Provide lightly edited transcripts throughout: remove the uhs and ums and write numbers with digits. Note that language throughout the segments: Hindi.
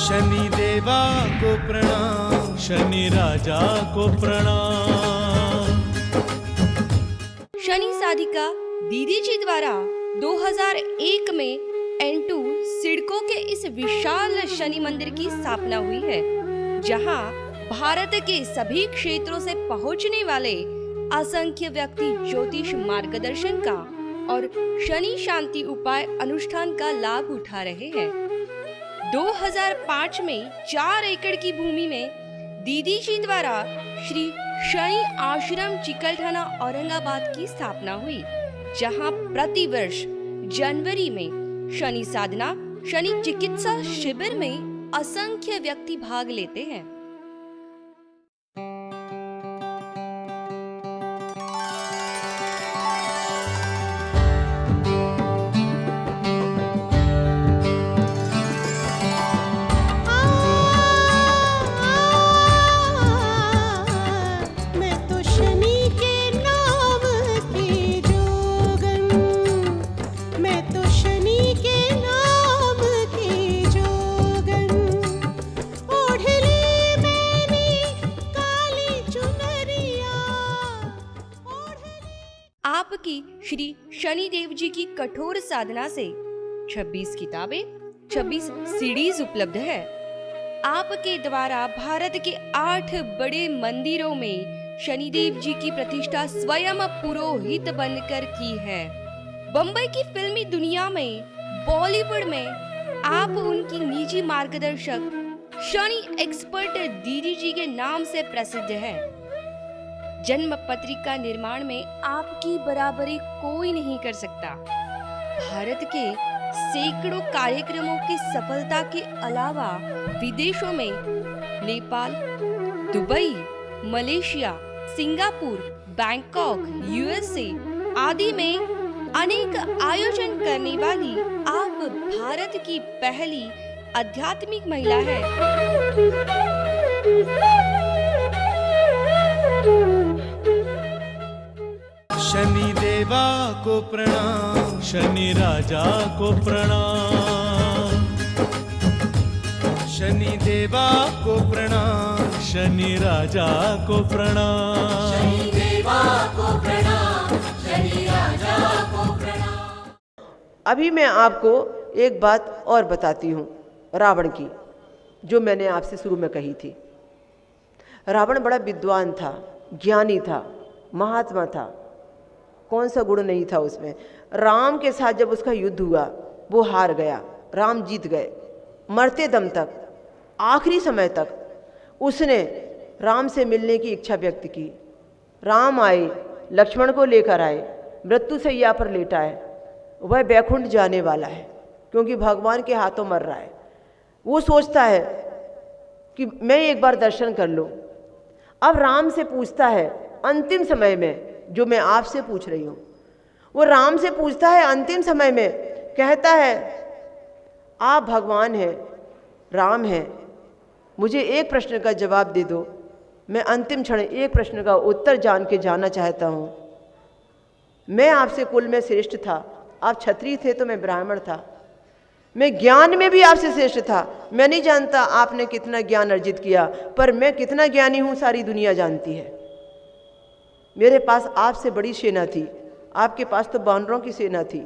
शनि देवा को प्रणाम, शनि राजा को प्रणाम। शनि साधिका दीदी जी द्वारा 2001 में N2 सिडको के इस विशाल शनि मंदिर की स्थापना हुई है, जहां भारत के सभी क्षेत्रों से पहुंचने वाले असंख्य व्यक्ति ज्योतिष मार्गदर्शन का और शनि शांति उपाय अनुष्ठान का लाभ उठा रहे हैं। 2005 में 4 एकड़ की भूमि में दीदी जी द्वारा श्री शनि आश्रम चिकलठाना औरंगाबाद की स्थापना हुई, जहां प्रतिवर्ष जनवरी में शनि साधना, शनि चिकित्सा शिविर में असंख्य व्यक्ति भाग लेते हैं। आपकी श्री शनिदेव जी की कठोर साधना से 26 किताबें, 26 सीडीज उपलब्ध है। आपके द्वारा भारत के 8 बड़े मंदिरों में शनिदेव जी की प्रतिष्ठा स्वयं पुरोहित बनकर की है। बम्बई की फिल्मी दुनिया में, बॉलीवुड में आप उनकी निजी मार्गदर्शक शनि एक्सपर्ट दीदी जी के नाम से प्रसिद्ध है। जन्म पत्रिका निर्माण में आपकी बराबरी कोई नहीं कर सकता। भारत के सैकड़ों कार्यक्रमों की सफलता के अलावा विदेशों में Nepal, Dubai, Malaysia, Singapore, Bangkok, USA आदि में अनेक आयोजन करने वाली आप भारत की पहली आध्यात्मिक महिला है। शनि देवा को प्रणाम, शनि राजा को प्रणाम। शनि देवा को प्रणाम, शनि राजा को प्रणाम। शनि देवा को प्रणाम, शनि राजा को प्रणाम। अभी मैं आपको एक बात और बताती हूँ रावण की, जो मैंने आपसे शुरू में कही थी। रावण बड़ा विद्वान था, ज्ञानी था, महात्मा था, कौन सा गुण नहीं था उसमें। राम के साथ जब उसका युद्ध हुआ वो हार गया, राम जीत गए। मरते दम तक, आखिरी समय तक उसने राम से मिलने की इच्छा व्यक्त की। राम आए, लक्ष्मण को लेकर आए, मृत्यु सैया पर लेटाए। वह बैकुंठ जाने वाला है क्योंकि भगवान के हाथों मर रहा है। वो सोचता है कि मैं एक बार दर्शन कर लूँ। अब राम से पूछता है अंतिम समय में, जो मैं आपसे पूछ रही हूँ, वो राम से पूछता है अंतिम समय में, कहता है आप भगवान हैं, राम हैं, मुझे एक प्रश्न का जवाब दे दो। मैं अंतिम क्षण एक प्रश्न का उत्तर जान के जाना चाहता हूँ। मैं आपसे कुल में श्रेष्ठ था, आप क्षत्रिय थे तो मैं ब्राह्मण था। मैं ज्ञान में भी आपसे श्रेष्ठ था। मैं नहीं जानता आपने कितना ज्ञान अर्जित किया, पर मैं कितना ज्ञानी हूँ सारी दुनिया जानती है। मेरे पास आपसे बड़ी सेना थी, आपके पास तो बानरों की सेना थी,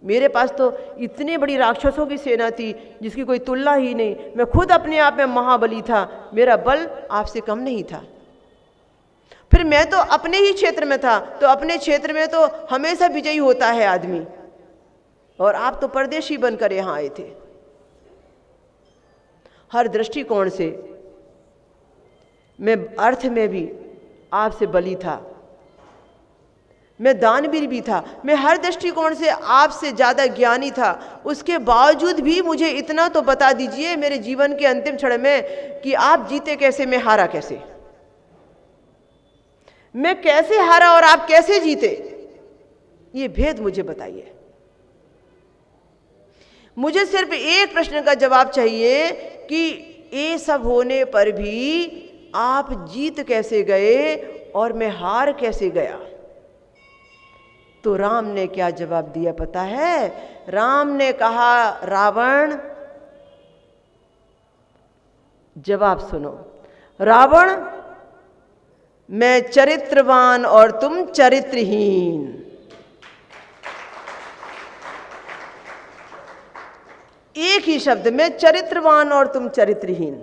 मेरे पास तो इतनी बड़ी राक्षसों की सेना थी जिसकी कोई तुलना ही नहीं। मैं खुद अपने आप में महाबली था, मेरा बल आपसे कम नहीं था। फिर मैं तो अपने ही क्षेत्र में था, तो अपने क्षेत्र में तो हमेशा विजयी होता है आदमी, और आप तो परदेशी बनकर यहाँ आए थे। हर दृष्टिकोण से मैं अर्थ में भी आपसे बली था, मैं दानवीर भी था, मैं हर दृष्टिकोण से आपसे ज़्यादा ज्ञानी था। उसके बावजूद भी मुझे इतना तो बता दीजिए मेरे जीवन के अंतिम क्षण में कि आप जीते कैसे, मैं हारा कैसे। मैं कैसे हारा और आप कैसे जीते, ये भेद मुझे बताइए। मुझे सिर्फ एक प्रश्न का जवाब चाहिए कि ये सब होने पर भी आप जीत कैसे गए और मैं हार कैसे गया। तो राम ने क्या जवाब दिया पता है? राम ने कहा, रावण जवाब सुनो। रावण, मैं चरित्रवान और तुम चरित्रहीन। एक ही शब्द में, चरित्रवान और तुम चरित्रहीन।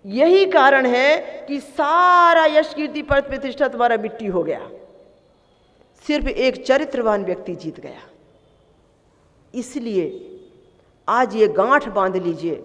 यही कारण है कि सारा यश कीर्ति पद प्रतिष्ठा तुम्हारा मिट्टी हो गया। सिर्फ एक चरित्रवान व्यक्ति जीत गया। इसलिए आज ये गांठ बांध लीजिए,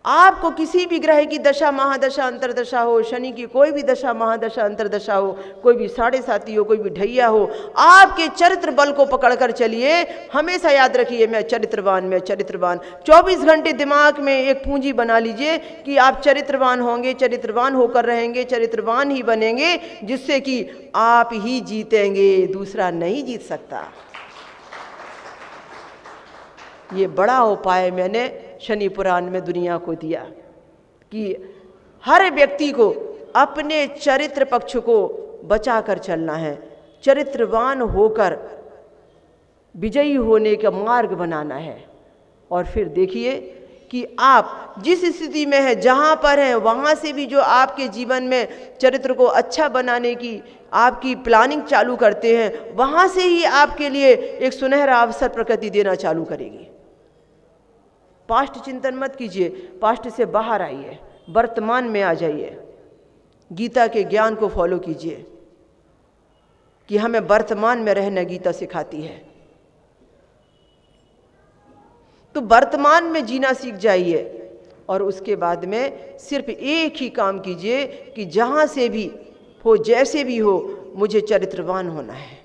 आपको किसी भी ग्रह की दशा महादशा अंतरदशा हो, शनि की कोई भी दशा महादशा अंतरदशा हो, कोई भी 7.5 हो, कोई भी ढैया हो, आपके चरित्र बल को पकड़कर चलिए। हमेशा याद रखिए, मैं चरित्रवान, मैं चरित्रवान। 24 घंटे दिमाग में एक पूंजी बना लीजिए कि आप चरित्रवान होंगे, चरित्रवान होकर रहेंगे, चरित्रवान ही बनेंगे, जिससे कि आप ही जीतेंगे, दूसरा नहीं जीत सकता। ये बड़ा उपाय मैंने शनि पुराण में दुनिया को दिया कि हर व्यक्ति को अपने चरित्र पक्ष को बचा कर चलना है, चरित्रवान होकर विजयी होने का मार्ग बनाना है। और फिर देखिए कि आप जिस स्थिति में हैं, जहाँ पर हैं, वहाँ से भी जो आपके जीवन में चरित्र को अच्छा बनाने की आपकी प्लानिंग चालू करते हैं, वहाँ से ही आपके लिए एक सुनहरा अवसर प्रकृति देना चालू करेगी। पास्ट चिंतन मत कीजिए, पास्ट से बाहर आइए, वर्तमान में आ जाइए। गीता के ज्ञान को फॉलो कीजिए कि हमें वर्तमान में रहना गीता सिखाती है। तो वर्तमान में जीना सीख जाइए और उसके बाद में सिर्फ एक ही काम कीजिए कि जहां से भी हो, जैसे भी हो, मुझे चरित्रवान होना है।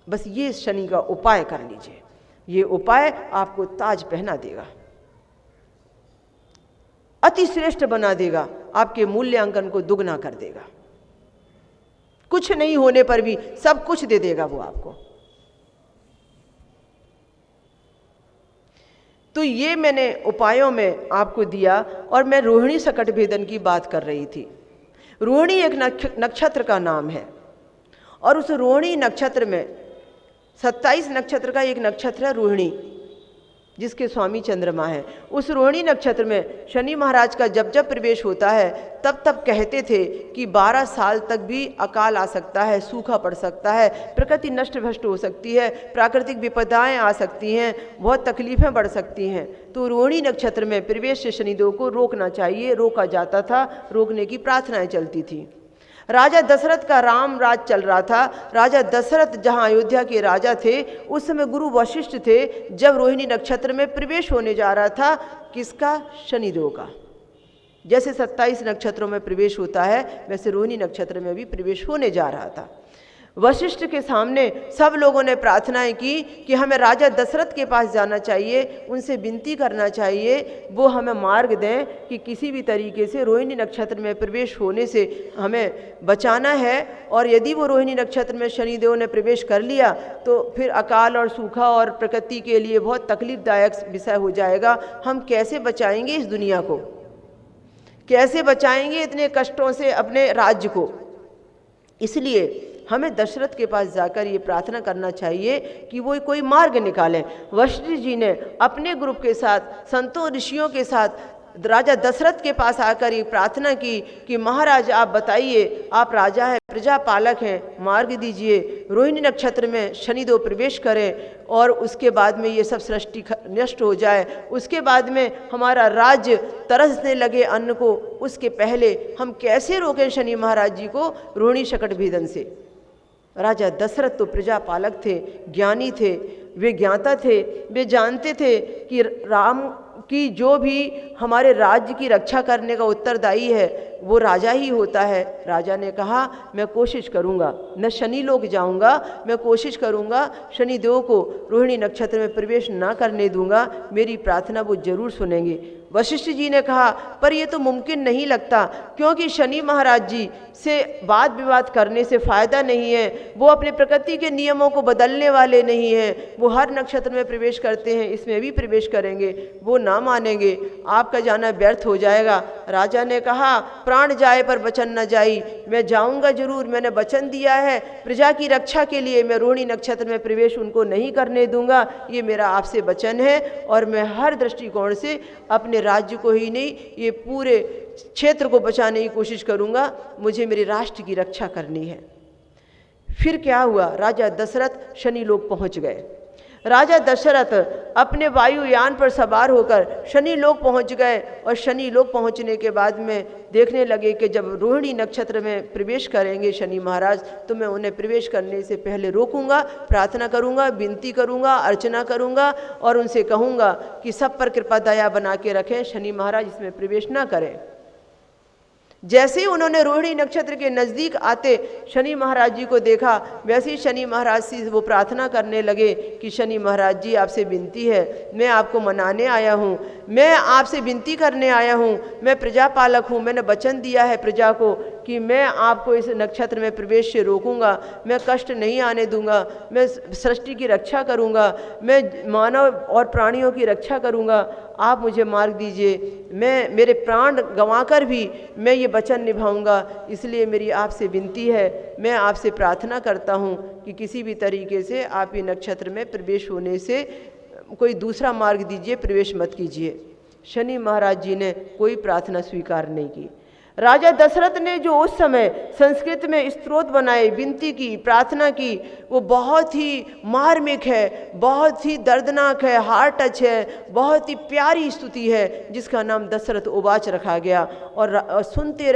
बस ये शनि का उपाय कर लीजिए। ये उपाय आपको ताज पहना देगा, अति श्रेष्ठ बना देगा, आपके मूल्यांकन को दुगना कर देगा। कुछ नहीं होने पर भी सब कुछ दे देगा वो आपको। तो ये मैंने उपायों में आपको दिया। और मैं रोहिणी सकट भेदन की बात कर रही थी। रोहिणी एक नक्षत्र का नाम है और उस रोहिणी नक्षत्र में 27 नक्षत्र का एक नक्षत्र है रोहिणी, जिसके स्वामी चंद्रमा है। उस रोहिणी नक्षत्र में शनि महाराज का जब जब प्रवेश होता है तब तब कहते थे कि 12 साल तक भी अकाल आ सकता है, सूखा पड़ सकता है, प्रकृति नष्ट भ्रष्ट हो सकती है, प्राकृतिक विपदाएं आ सकती हैं, बहुत तकलीफें बढ़ सकती हैं। तो रोहिणी नक्षत्र में प्रवेश से शनिदेव को रोकना चाहिए, रोका जाता था, रोकने की प्रार्थनाएं चलती थी। राजा दशरथ का राम राज चल रहा था। राजा दशरथ जहाँ अयोध्या के राजा थे, उस समय गुरु वशिष्ठ थे। जब रोहिणी नक्षत्र में प्रवेश होने जा रहा था, किसका? शनिदेव का। जैसे 27 नक्षत्रों में प्रवेश होता है, वैसे रोहिणी नक्षत्र में भी प्रवेश होने जा रहा था। वशिष्ठ के सामने सब लोगों ने प्रार्थनाएं की कि हमें राजा दशरथ के पास जाना चाहिए, उनसे विनती करना चाहिए, वो हमें मार्ग दें कि किसी भी तरीके से रोहिणी नक्षत्र में प्रवेश होने से हमें बचाना है। और यदि वो रोहिणी नक्षत्र में शनिदेव ने प्रवेश कर लिया तो फिर अकाल और सूखा और प्रकृति के लिए बहुत तकलीफदायक विषय हो जाएगा। हम कैसे बचाएंगे इस दुनिया को, कैसे बचाएंगे इतने कष्टों से अपने राज्य को? इसलिए हमें दशरथ के पास जाकर ये प्रार्थना करना चाहिए कि वो कोई मार्ग निकालें। वशिष्ठ जी ने अपने ग्रुप के साथ, संतों ऋषियों के साथ राजा दशरथ के पास आकर ये प्रार्थना की कि महाराज आप बताइए, आप राजा हैं, प्रजा पालक हैं, मार्ग दीजिए, रोहिणी नक्षत्र में शनिदेव प्रवेश करें और उसके बाद में ये सब सृष्टि नष्ट हो जाए, उसके बाद में हमारा राज्य तरसने लगे अन्न को, उसके पहले हम कैसे रोकें शनि महाराज जी को रोहिणी सकट भेदन से। राजा दशरथ तो प्रजा पालक थे, ज्ञानी थे, वे ज्ञाता थे, वे जानते थे कि राम की जो भी हमारे राज्य की रक्षा करने का उत्तरदायी है वो राजा ही होता है। राजा ने कहा मैं कोशिश करूंगा, मैं शनि लोक जाऊंगा, मैं कोशिश करूंगा, शनिदेव को रोहिणी नक्षत्र में प्रवेश ना करने दूंगा, मेरी प्रार्थना वो जरूर सुनेंगे। वशिष्ठ जी ने कहा पर ये तो मुमकिन नहीं लगता, क्योंकि शनि महाराज जी से वाद विवाद करने से फायदा नहीं है, वो अपने प्रकृति के नियमों को बदलने वाले नहीं हैं, वो हर नक्षत्र में प्रवेश करते हैं, इसमें भी प्रवेश करेंगे, वो ना मानेंगे, आपका जाना व्यर्थ हो जाएगा। राजा ने कहा, प्राण जाए पर वचन न जाई, मैं जाऊंगा जरूर, मैंने वचन दिया है, प्रजा की रक्षा के लिए मैं रोहिणी नक्षत्र में प्रवेश उनको नहीं करने दूंगा, ये मेरा आपसे वचन है। और मैं हर दृष्टिकोण से अपने राज्य को ही नहीं, ये पूरे क्षेत्र को बचाने की कोशिश करूंगा, मुझे मेरे राष्ट्र की रक्षा करनी है। फिर क्या हुआ, राजा दशरथ शनि लोक पहुंच गए। राजा दशरथ अपने वायुयान पर सवार होकर शनि लोक पहुंच गए, और शनि लोक पहुंचने के बाद में देखने लगे कि जब रोहिणी नक्षत्र में प्रवेश करेंगे शनि महाराज, तो मैं उन्हें प्रवेश करने से पहले रोकूंगा, प्रार्थना करूंगा, विनती करूंगा, अर्चना करूंगा और उनसे कहूंगा कि सब पर कृपा दया बना के रखें, शनि महाराज इसमें प्रवेश ना करें। जैसे ही उन्होंने रोहिणी नक्षत्र के नज़दीक आते शनि महाराज जी को देखा, वैसे ही शनि महाराज से वो प्रार्थना करने लगे कि शनि महाराज जी, आपसे विनती है, मैं आपको मनाने आया हूँ, मैं आपसे विनती करने आया हूँ, मैं प्रजापालक हूँ, मैंने वचन दिया है प्रजा को कि मैं आपको इस नक्षत्र में प्रवेश से रोकूंगा, मैं कष्ट नहीं आने दूंगा, मैं सृष्टि की रक्षा करूंगा, मैं मानव और प्राणियों की रक्षा करूंगा, आप मुझे मार्ग दीजिए, मैं मेरे प्राण गंवाकर भी मैं ये वचन निभाऊंगा, इसलिए मेरी आपसे विनती है, मैं आपसे प्रार्थना करता हूँ कि किसी भी तरीके से आप ये नक्षत्र में प्रवेश होने से कोई दूसरा मार्ग दीजिए, प्रवेश मत कीजिए। शनि महाराज जी ने कोई प्रार्थना स्वीकार नहीं की। राजा दशरथ ने जो उस समय संस्कृत में स्तोत्र बनाए, विनती की, प्रार्थना की, वो बहुत ही मार्मिक है, बहुत ही दर्दनाक है, हार्ट टच है, बहुत ही प्यारी स्तुति है, जिसका नाम दशरथ उवाच रखा गया। और सुनते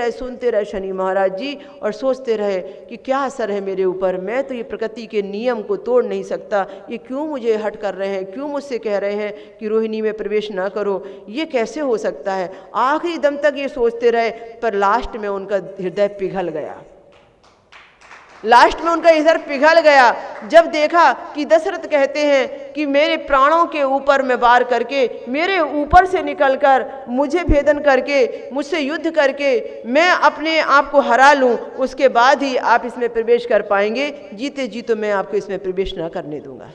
रहे शनि महाराज जी, और सोचते रहे कि क्या असर है मेरे ऊपर, मैं तो ये प्रकृति के नियम को तोड़ नहीं सकता, ये क्यों मुझे हट कर रहे हैं, क्यों मुझसे कह रहे हैं कि रोहिणी में प्रवेश ना करो, ये कैसे हो सकता है। आखिरी दम तक ये सोचते रहे, पर लास्ट में उनका हृदय पिघल गया। लास्ट में उनका हृदय पिघल गया जब देखा कि दशरथ कहते हैं कि मेरे प्राणों के ऊपर में वार करके, मेरे ऊपर से निकलकर, मुझे भेदन करके, मुझसे युद्ध करके मैं अपने आप को हरा लूं, उसके बाद ही आप इसमें प्रवेश कर पाएंगे, जीते जी तो मैं आपको इसमें प्रवेश ना करने दूंगा,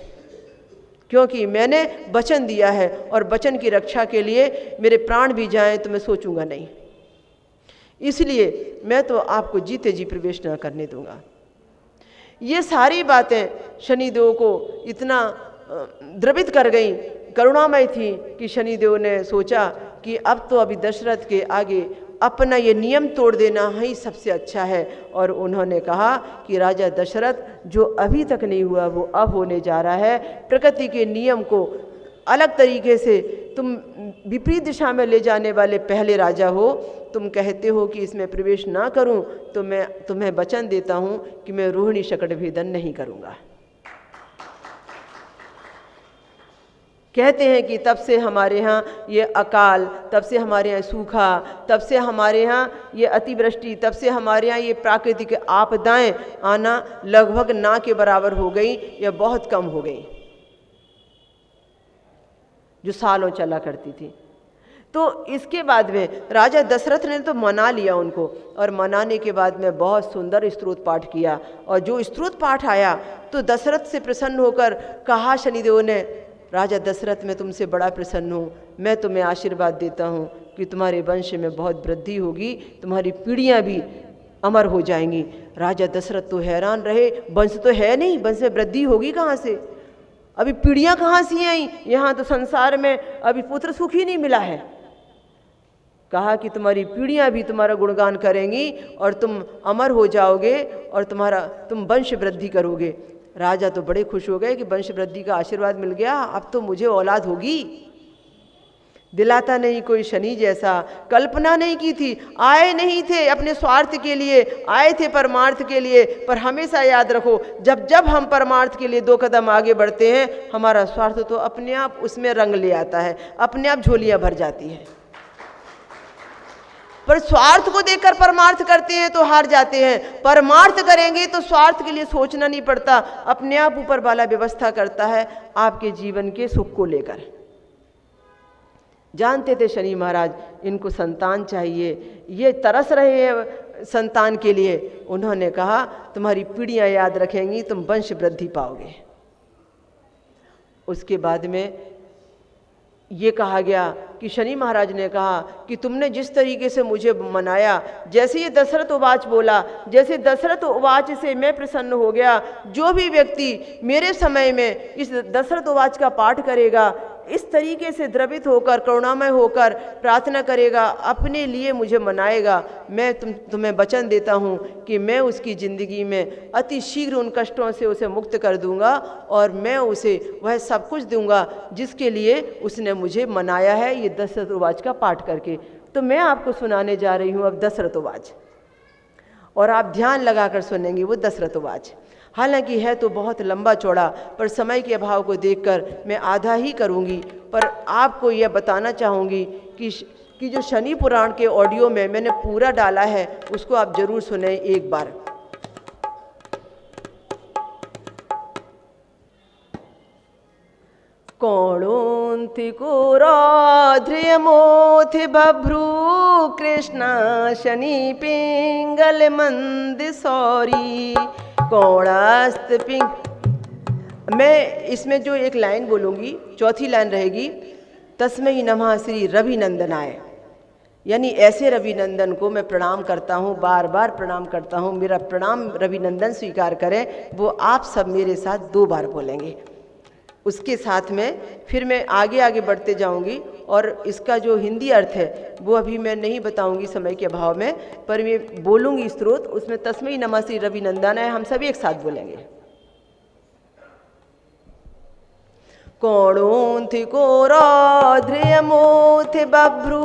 क्योंकि मैंने वचन दिया है और वचन की रक्षा के लिए मेरे प्राण भी जाएं तो मैं सोचूंगा नहीं, इसलिए मैं तो आपको जीते जी प्रवेश न करने दूंगा। ये सारी बातें शनिदेव को इतना द्रवित कर गई, करुणामय थी कि शनिदेव ने सोचा कि अब तो अभी दशरथ के आगे अपना ये नियम तोड़ देना ही सबसे अच्छा है। और उन्होंने कहा कि राजा दशरथ, जो अभी तक नहीं हुआ वो अब होने जा रहा है। प्रकृति के नियम को अलग तरीके से तुम विपरीत दिशा में ले जाने वाले पहले राजा हो। तुम कहते हो कि इसमें प्रवेश ना करूं, तो मैं तुम्हें वचन देता हूं कि मैं रोहिणी शकट भेदन नहीं करूंगा। कहते हैं कि तब से हमारे यहाँ ये अकाल, तब से हमारे यहाँ सूखा, तब से हमारे यहाँ ये अतिवृष्टि, तब से हमारे यहाँ ये प्राकृतिक आपदाएं आना लगभग ना के बराबर हो गई या बहुत कम हो गई, जो सालों चला करती थी। तो इसके बाद में राजा दशरथ ने तो मना लिया उनको, और मनाने के बाद में बहुत सुंदर स्तोत्र पाठ किया। और जो स्तोत्र पाठ आया तो दशरथ से प्रसन्न होकर कहा शनिदेव ने, राजा दशरथ, मैं तुमसे बड़ा प्रसन्न हूँ, मैं तुम्हें आशीर्वाद देता हूँ कि तुम्हारे वंश में बहुत वृद्धि होगी, तुम्हारी पीढ़ियाँ भी अमर हो जाएंगी। राजा दशरथ तो हैरान रहे, वंश तो है नहीं, वंश में वृद्धि होगी कहाँ से, अभी पीढ़ियाँ कहाँ से आई, यहाँ तो संसार में अभी पुत्र सुख ही नहीं मिला है। कहा कि तुम्हारी पीढ़ियाँ भी तुम्हारा गुणगान करेंगी और तुम अमर हो जाओगे और तुम वंश वृद्धि करोगे। राजा तो बड़े खुश हो गए कि वंश वृद्धि का आशीर्वाद मिल गया, अब तो मुझे औलाद होगी। दिलाता नहीं कोई शनि जैसा, कल्पना नहीं की थी। आए नहीं थे अपने स्वार्थ के लिए, आए थे परमार्थ के लिए। पर हमेशा याद रखो, जब जब हम परमार्थ के लिए 2 कदम आगे बढ़ते हैं, हमारा स्वार्थ तो अपने आप उसमें रंग ले आता है, अपने आप झोलियाँ भर जाती हैं। पर स्वार्थ को देखकर परमार्थ करते हैं तो हार जाते हैं। परमार्थ करेंगे तो स्वार्थ के लिए सोचना नहीं पड़ता, अपने आप ऊपर वाला व्यवस्था करता है आपके जीवन के सुख को लेकर। जानते थे शनि महाराज इनको संतान चाहिए, ये तरस रहे हैं संतान के लिए। उन्होंने कहा तुम्हारी पीढ़ियां याद रखेंगी, तुम वंश वृद्धि पाओगे। उसके बाद में ये कहा गया कि शनि महाराज ने कहा कि तुमने जिस तरीके से मुझे मनाया, जैसे ये दशरथ उवाच बोला, जैसे दशरथ उवाच से मैं प्रसन्न हो गया, जो भी व्यक्ति मेरे समय में इस दशरथ उवाच का पाठ करेगा, इस तरीके से द्रवित होकर, करुणामय होकर प्रार्थना करेगा, अपने लिए मुझे मनाएगा, मैं तुम्हें वचन देता हूँ कि मैं उसकी ज़िंदगी में अति शीघ्र उन कष्टों से उसे मुक्त कर दूंगा और मैं उसे वह सब कुछ दूंगा जिसके लिए उसने मुझे मनाया है, ये दशरथ उवाच का पाठ करके। तो मैं आपको सुनाने जा रही हूँ अब दशरथ उवाच, और आप ध्यान लगाकर सुनेंगे वो दशरथ उवाच। हालांकि है तो बहुत लंबा चौड़ा, पर समय के अभाव को देखकर मैं आधा ही करूंगी। पर आपको यह बताना चाहूँगी कि जो शनि पुराण के ऑडियो में मैंने पूरा डाला है, उसको आप जरूर सुने एक बार। कौणोन्ति कोराध्रियमोथि बभ्रू कृष्णा शनि पिंगल मंद सौरी कौणास्त पिंग। मैं इसमें जो एक लाइन बोलूँगी, चौथी लाइन रहेगी, तस्मै नमः श्री रविनंदनाय, यानी ऐसे रविनंदन को मैं प्रणाम करता हूँ, बार बार प्रणाम करता हूँ, मेरा प्रणाम रविनंदन स्वीकार करें। वो आप सब मेरे साथ 2 बार बोलेंगे। उसके साथ में फिर मैं आगे आगे बढ़ते जाऊंगी, और इसका जो हिंदी अर्थ है वो अभी मैं नहीं बताऊंगी समय के अभाव में, पर मैं बोलूंगी स्त्रोत, उसमें तस्मै नमः श्री रविनंदनाय हम सभी एक साथ बोलेंगे। कौणोन्ति कोराध्रियमोथि बभ्रू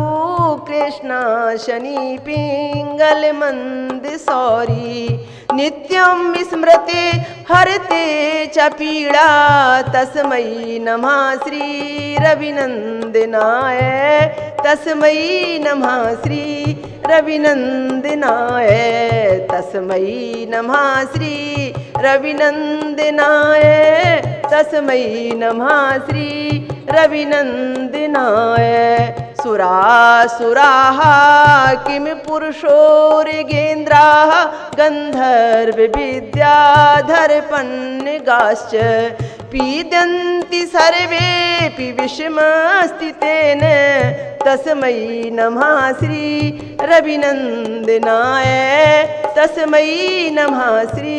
कृष्णा शनि पिंगल मंद सौरी नित्यं स्मृते हरते च पीड़ा तस्मै नमः श्री रविनंदनाय तस्मै नमः श्री रविनंदनाय तस्मै नमः श्री रविनंदनाय तस्मै नमः श्री रविनंदनाय। सुरासुराः किं पुरुषोर्गेन्द्राः गन्धर्वविद्याधरपन्नगाश्च पीदन्ति सर्वेऽपि विषमस्थितेन तस्मै नमः श्री रविनंदनाय तस्मै नमः श्री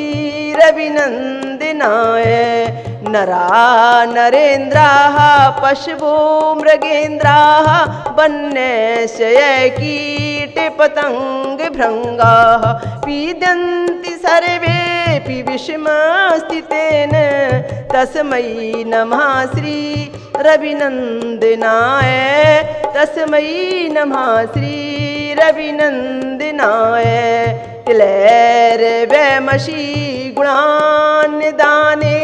रविनंदनाय। नरा नरेन्द्राः पशवो मृगेन्द्राः वन्यशयकीटपतङ्गभृङ्गाः पीदन्ति सर्वेऽपि विषमस्थितेन तस्मै नमः श्री रविनंदनाय तस्मै नमः श्री रविनंदनाय। तिलैर्वैमषी गुणान्निदाने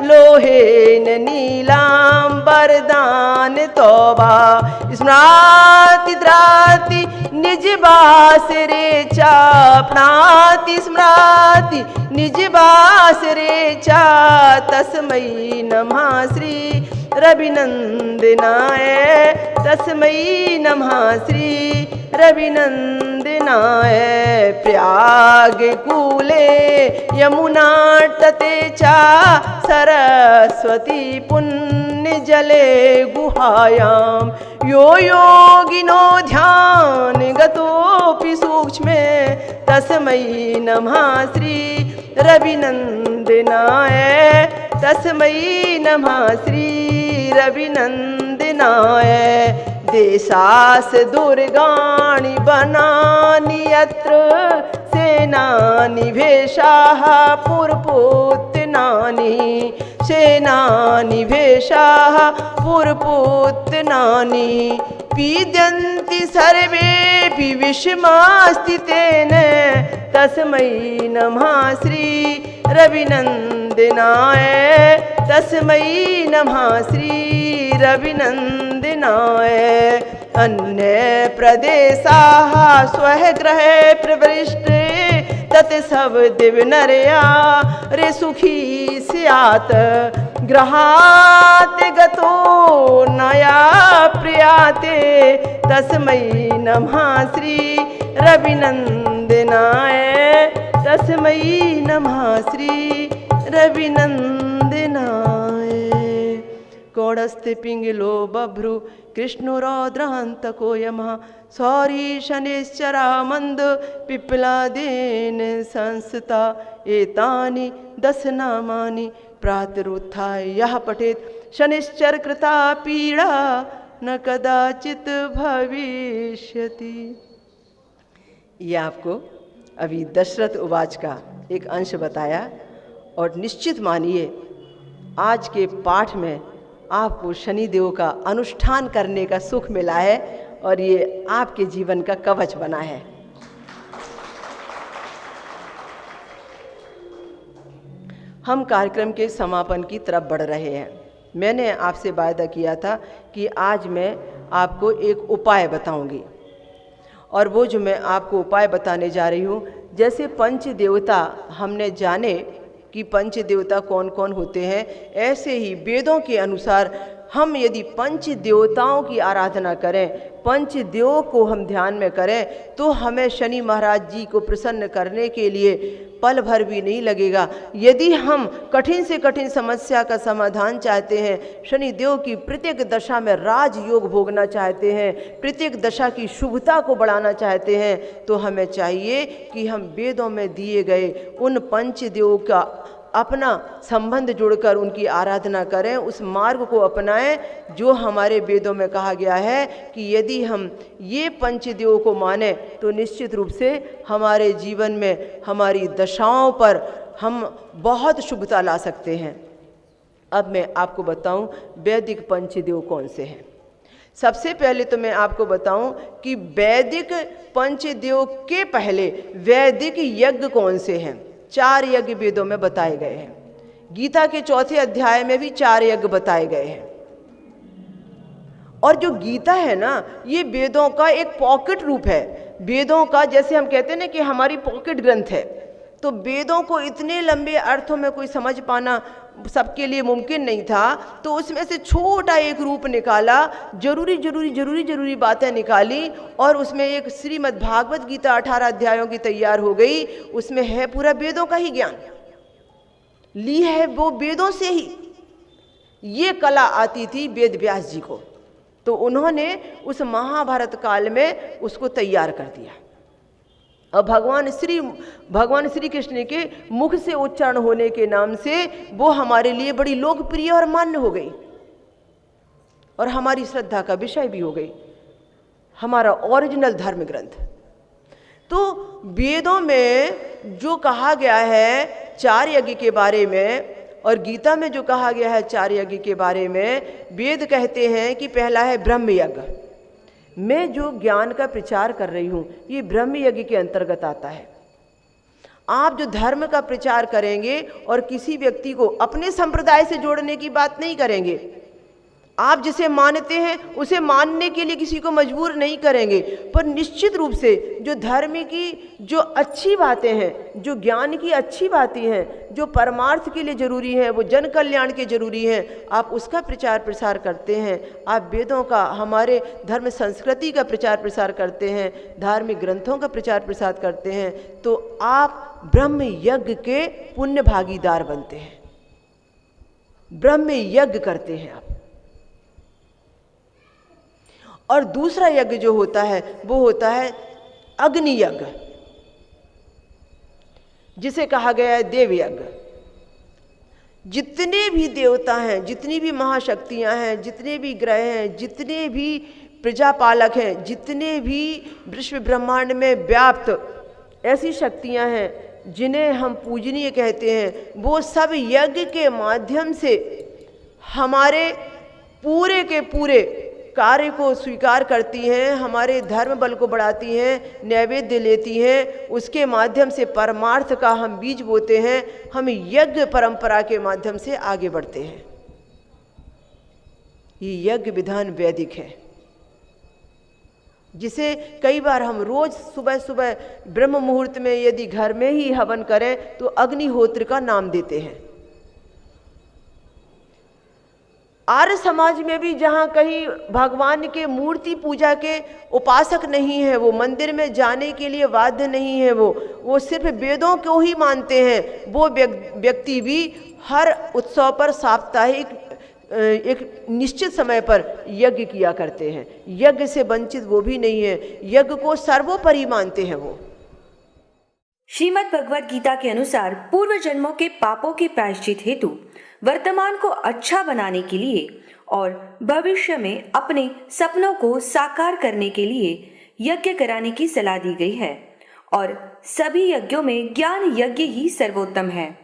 लोहेन नीलाम्बरदान तौबा स्मृति द्राति निज बासरे चा प्राति स्मृति निज बासरे चा तस्मै नमः श्री रविनंदनाय तस्मै नमः श्री रविनंदनाय। प्रयाग कूले यमुना तटे चा सरस्वती पुण्य जले गुहायां यो योगिनो ध्यान गतोऽपि सूक्ष्मे तस्मै नमः श्री रविनंदनाय तस्मै नमः श्री रविनंदनाय। देशास दुर्गाणि वनानि यत्र सेनानि भेषाः पुरपुत्नानि सेनानि भेषाः पुरपुत्नानि पीद्यन्ति सर्वेऽपि विषमस्थितेन तस्मै नमः श्री रविनंदनाय तस्मै नमः श्री रविनंदनाय। अन्य प्रदेशाः स्वगृहे प्रविष्टे तत् सब दिव्य नरया रे सुखी स्यात् गृहात् गतो नया प्रियाते तस्मै नमः श्री रविनंदनाय तस्मै नमः श्री रविनंदनाय। गौड़स्ते पिंगलो बभ्रु कृष्णो रौद्रांतको यमः सौरी शनिश्चरा मंद पिप्लादेन संस्था एतानि 10 नामानि प्रातरुत्थाय यः पठेत् शनिश्चर कृता पीड़ा न कदाचित भविष्यति। ये आपको अभी दशरथ उवाच का एक अंश बताया और निश्चित मानिए आज के पाठ में आपको शनिदेव का अनुष्ठान करने का सुख मिला है और ये आपके जीवन का कवच बना है। हम कार्यक्रम के समापन की तरफ बढ़ रहे हैं। मैंने आपसे वायदा किया था कि आज मैं आपको एक उपाय बताऊंगी और वो जो मैं आपको उपाय बताने जा रही हूँ, जैसे पंच देवता हमने जाने कि पंच देवता कौन कौन होते हैं, ऐसे ही वेदों के अनुसार हम यदि पंच देवताओं की आराधना करें, पंच देवों को हम ध्यान में करें, तो हमें शनि महाराज जी को प्रसन्न करने के लिए पल भर भी नहीं लगेगा। यदि हम कठिन से कठिन समस्या का समाधान चाहते हैं, शनि देव की प्रत्येक दशा में राजयोग भोगना चाहते हैं, प्रत्येक दशा की शुभता को बढ़ाना चाहते हैं, तो हमें चाहिए कि हम वेदों में दिए गए उन पंच देवों का अपना संबंध जोड़कर उनकी आराधना करें, उस मार्ग को अपनाएं जो हमारे वेदों में कहा गया है कि यदि हम ये पंचदेवों को माने तो निश्चित रूप से हमारे जीवन में हमारी दशाओं पर हम बहुत शुभता ला सकते हैं। अब मैं आपको बताऊं वैदिक पंचदेव कौन से हैं। सबसे पहले तो मैं आपको बताऊं कि वैदिक पंचदेव के पहले वैदिक यज्ञ कौन से हैं। 4 यज्ञ वेदों में बताए गए हैं। गीता के 4थे अध्याय में भी 4 यज्ञ बताए गए हैं। और जो गीता है ना, ये वेदों का एक पॉकेट रूप है। वेदों का जैसे हम कहते हैं ना कि हमारी पॉकेट ग्रंथ है, तो वेदों को इतने लंबे अर्थों में कोई समझ पाना सबके लिए मुमकिन नहीं था, तो उसमें से छोटा एक रूप निकाला, जरूरी बातें निकाली और उसमें एक श्रीमद् भागवत गीता 18 अध्यायों की तैयार हो गई। उसमें है पूरा वेदों का ही ज्ञान, ली है वो वेदों से ही। ये कला आती थी वेद व्यास जी को, तो उन्होंने उस महाभारत काल में उसको तैयार कर दिया। अब भगवान श्री कृष्ण के मुख से उच्चारण होने के नाम से वो हमारे लिए बड़ी लोकप्रिय और मान्य हो गई और हमारी श्रद्धा का विषय भी हो गई, हमारा ओरिजिनल धर्म ग्रंथ। तो वेदों में जो कहा गया है 4 यज्ञ के बारे में और गीता में जो कहा गया है 4 यज्ञ के बारे में, वेद कहते हैं कि पहला है ब्रह्म यज्ञ। मैं जो ज्ञान का प्रचार कर रही हूँ ये ब्रह्म यज्ञ के अंतर्गत आता है। आप जो धर्म का प्रचार करेंगे और किसी व्यक्ति को अपने संप्रदाय से जोड़ने की बात नहीं करेंगे, आप जिसे मानते हैं उसे मानने के लिए किसी को मजबूर नहीं करेंगे, पर निश्चित रूप से जो धर्म की जो अच्छी बातें हैं, जो ज्ञान की अच्छी बातें हैं, जो परमार्थ के लिए जरूरी हैं, वो जन कल्याण के जरूरी हैं, आप उसका प्रचार प्रसार करते हैं। आप वेदों का, हमारे धर्म संस्कृति का प्रचार प्रसार करते हैं, धार्मिक ग्रंथों का प्रचार प्रसार करते हैं, तो आप ब्रह्म यज्ञ के पुण्य भागीदार बनते हैं, ब्रह्म यज्ञ करते हैं आप। और दूसरा यज्ञ जो होता है वो होता है अग्नि यज्ञ, जिसे कहा गया है देव यज्ञ। जितने भी देवता हैं, जितनी भी महाशक्तियां हैं, जितने भी ग्रह हैं, जितने भी प्रजापालक हैं, जितने भी विश्व ब्रह्मांड में व्याप्त ऐसी शक्तियां हैं जिन्हें हम पूजनीय कहते हैं, वो सब यज्ञ के माध्यम से हमारे पूरे के पूरे कार्य को स्वीकार करती हैं, हमारे धर्म बल को बढ़ाती हैं, नैवेद्य लेती हैं, उसके माध्यम से परमार्थ का हम बीज बोते हैं, हम यज्ञ परंपरा के माध्यम से आगे बढ़ते हैं। ये यज्ञ विधान वैदिक है, जिसे कई बार हम रोज सुबह सुबह ब्रह्म मुहूर्त में यदि घर में ही हवन करें तो अग्निहोत्र का नाम देते हैं। आर्य समाज में भी जहाँ कहीं भगवान के मूर्ति पूजा के उपासक नहीं है, वो मंदिर में जाने के लिए बाध्य नहीं है, वो सिर्फ वेदों को ही मानते हैं, वो व्यक्ति भी हर उत्सव पर साप्ताहिक एक निश्चित समय पर यज्ञ किया करते हैं। यज्ञ से वंचित वो भी नहीं है, यज्ञ को सर्वोपरि मानते हैं वो। श्रीमद् भगवद गीता के अनुसार पूर्व जन्मों के पापों के प्रायश्चित हेतु वर्तमान को अच्छा बनाने के लिए और भविष्य में अपने सपनों को साकार करने के लिए यज्ञ कराने की सलाह दी गई है और सभी यज्ञों में ज्ञान यज्ञ ही सर्वोत्तम है।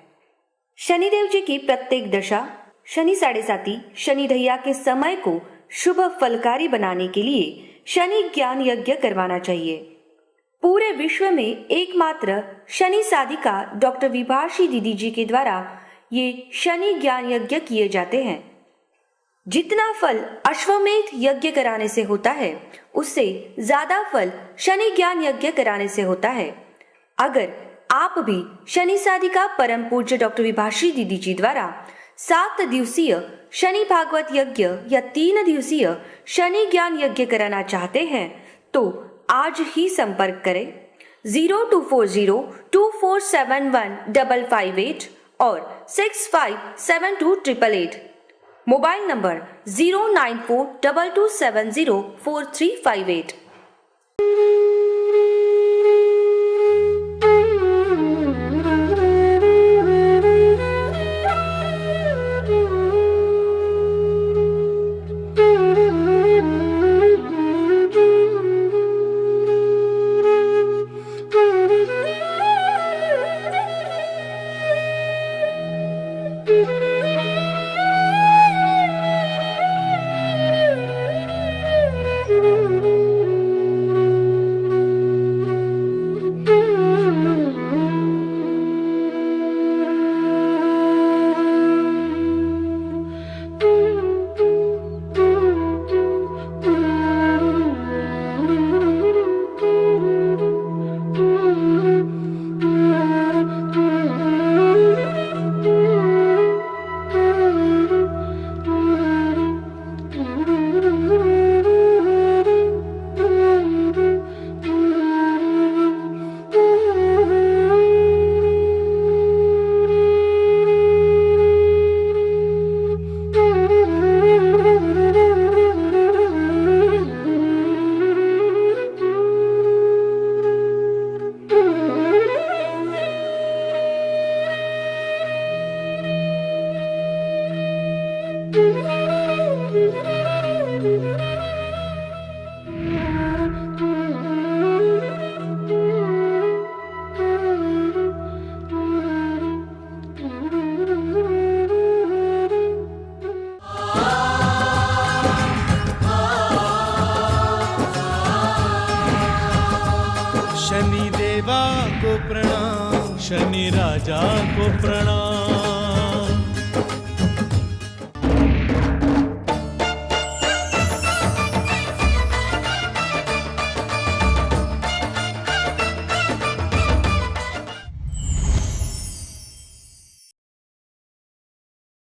शनिदेव जी की प्रत्येक दशा, शनि साढ़े साती, शनि ढैया के समय को शुभ फलकारी बनाने के लिए शनि ज्ञान यज्ञ करवाना चाहिए। पूरे विश्व में एकमात्र शनि साधिका डॉक्टर विभाषी दीदी जी के द्वारा ये शनि ज्ञान यज्ञ किए जाते हैं। जितना फल अश्वमेध यज्ञ कराने से होता है, उससे ज्यादा फल शनि ज्ञान यज्ञ कराने से होता है। अगर आप भी शनि साधिका परम पूज्य डॉक्टर विभाषी दीदी जी द्वारा 7 दिवसीय शनि भागवत यज्ञ या 3 दिवसीय शनि ज्ञान यज्ञ कराना चाहते हैं तो आज ही संपर्क करें 024024715558 और 65728888। Mobile number 09422704358। शनि देवा को प्रणाम, शनि राजा को प्रणाम।